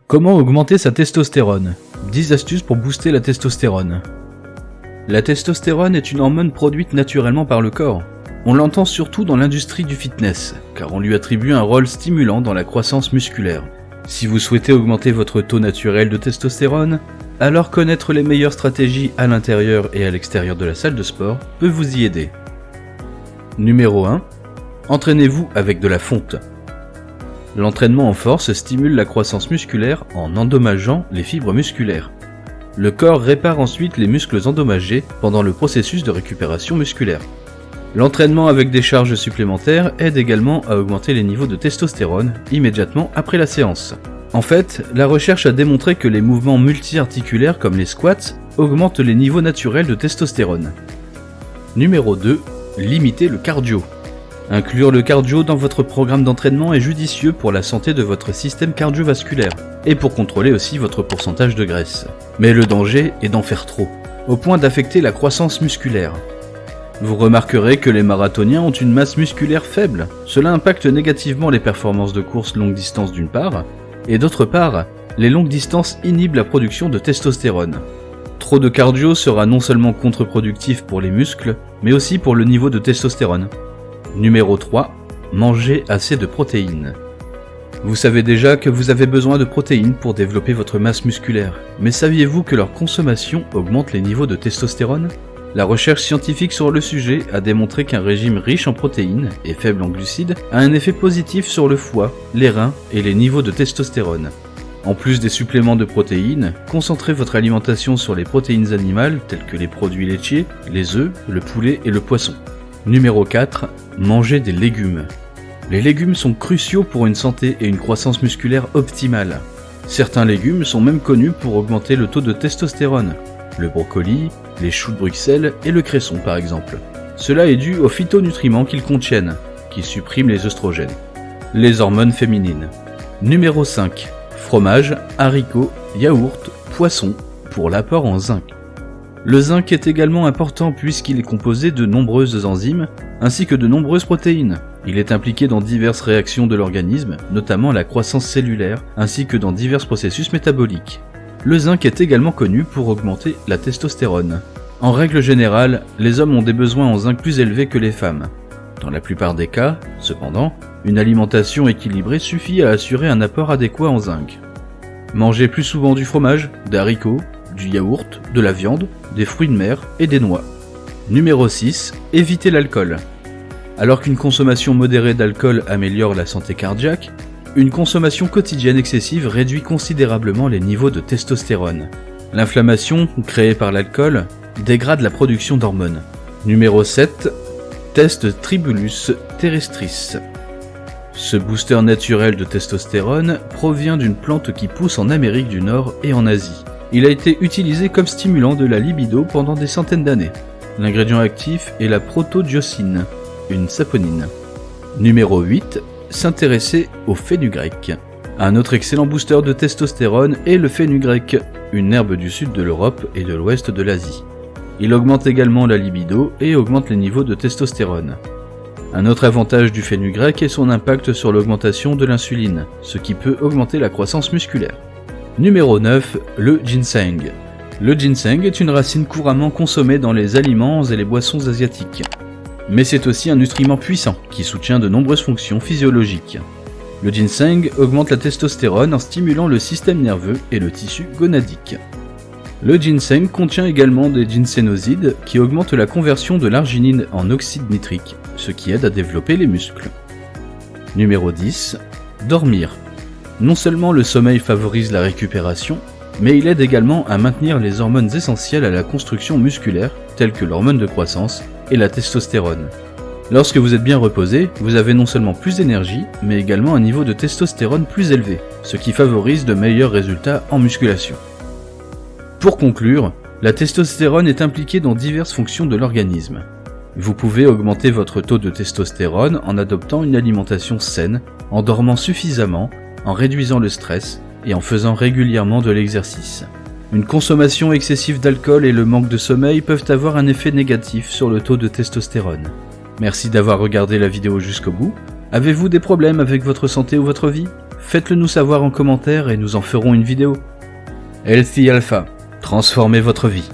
Comment augmenter sa testostérone? 10 astuces pour booster la testostérone. La testostérone est une hormone produite naturellement par le corps. On l'entend surtout dans l'industrie du fitness, car on lui attribue un rôle stimulant dans la croissance musculaire. Si vous souhaitez augmenter votre taux naturel de testostérone, alors connaître les meilleures stratégies à l'intérieur et à l'extérieur de la salle de sport peut vous y aider. Numéro 1. Entraînez-vous avec de la fonte. L'entraînement en force stimule la croissance musculaire en endommageant les fibres musculaires. Le corps répare ensuite les muscles endommagés pendant le processus de récupération musculaire. L'entraînement avec des charges supplémentaires aide également à augmenter les niveaux de testostérone immédiatement après la séance. En fait, la recherche a démontré que les mouvements multi-articulaires comme les squats augmentent les niveaux naturels de testostérone. Numéro 2. Limitez le cardio. Inclure le cardio dans votre programme d'entraînement est judicieux pour la santé de votre système cardiovasculaire et pour contrôler aussi votre pourcentage de graisse. Mais le danger est d'en faire trop, au point d'affecter la croissance musculaire. Vous remarquerez que les marathoniens ont une masse musculaire faible. Cela impacte négativement les performances de course longue distance d'une part, et d'autre part, les longues distances inhibent la production de testostérone. Trop de cardio sera non seulement contre-productif pour les muscles, mais aussi pour le niveau de testostérone. Numéro 3. Mangez assez de protéines. Vous savez déjà que vous avez besoin de protéines pour développer votre masse musculaire, mais saviez-vous que leur consommation augmente les niveaux de testostérone? La recherche scientifique sur le sujet a démontré qu'un régime riche en protéines et faible en glucides a un effet positif sur le foie, les reins et les niveaux de testostérone. En plus des suppléments de protéines, concentrez votre alimentation sur les protéines animales telles que les produits laitiers, les œufs, le poulet et le poisson. Numéro 4. Mangez des légumes. Les légumes sont cruciaux pour une santé et une croissance musculaire optimale. Certains légumes sont même connus pour augmenter le taux de testostérone. Le brocoli, les choux de Bruxelles et le cresson par exemple. Cela est dû aux phytonutriments qu'ils contiennent, qui suppriment les œstrogènes, les hormones féminines. Numéro 5. Fromage, haricots, yaourt, poisson, pour l'apport en zinc. Le zinc est également important puisqu'il est composé de nombreuses enzymes ainsi que de nombreuses protéines. Il est impliqué dans diverses réactions de l'organisme, notamment la croissance cellulaire ainsi que dans divers processus métaboliques. Le zinc est également connu pour augmenter la testostérone. En règle générale, les hommes ont des besoins en zinc plus élevés que les femmes. Dans la plupart des cas, cependant, une alimentation équilibrée suffit à assurer un apport adéquat en zinc. Mangez plus souvent du fromage, des haricots, du yaourt, de la viande, des fruits de mer et des noix. Numéro 6. Évitez l'alcool. Alors qu'une consommation modérée d'alcool améliore la santé cardiaque, une consommation quotidienne excessive réduit considérablement les niveaux de testostérone. L'inflammation, créée par l'alcool, dégrade la production d'hormones. Numéro 7. Test Tribulus terrestris. Ce booster naturel de testostérone provient d'une plante qui pousse en Amérique du Nord et en Asie. Il a été utilisé comme stimulant de la libido pendant des centaines d'années. L'ingrédient actif est la protodiocine, une saponine. Numéro 8. S'intéresser au fenugrec. Un autre excellent booster de testostérone est le fenugrec, une herbe du sud de l'Europe et de l'ouest de l'Asie. Il augmente également la libido et augmente les niveaux de testostérone. Un autre avantage du fenugrec est son impact sur l'augmentation de l'insuline, ce qui peut augmenter la croissance musculaire. Numéro 9. Le ginseng. Le ginseng est une racine couramment consommée dans les aliments et les boissons asiatiques. Mais c'est aussi un nutriment puissant qui soutient de nombreuses fonctions physiologiques. Le ginseng augmente la testostérone en stimulant le système nerveux et le tissu gonadique. Le ginseng contient également des ginsénosides qui augmentent la conversion de l'arginine en oxyde nitrique, ce qui aide à développer les muscles. Numéro 10. Dormir. Non seulement le sommeil favorise la récupération, mais il aide également à maintenir les hormones essentielles à la construction musculaire, telles que l'hormone de croissance et la testostérone. Lorsque vous êtes bien reposé, vous avez non seulement plus d'énergie, mais également un niveau de testostérone plus élevé, ce qui favorise de meilleurs résultats en musculation. Pour conclure, la testostérone est impliquée dans diverses fonctions de l'organisme. Vous pouvez augmenter votre taux de testostérone en adoptant une alimentation saine, en dormant suffisamment, en réduisant le stress et en faisant régulièrement de l'exercice. Une consommation excessive d'alcool et le manque de sommeil peuvent avoir un effet négatif sur le taux de testostérone. Merci d'avoir regardé la vidéo jusqu'au bout. Avez-vous des problèmes avec votre santé ou votre vie ? Faites-le nous savoir en commentaire et nous en ferons une vidéo. Healthy Alpha, transformez votre vie.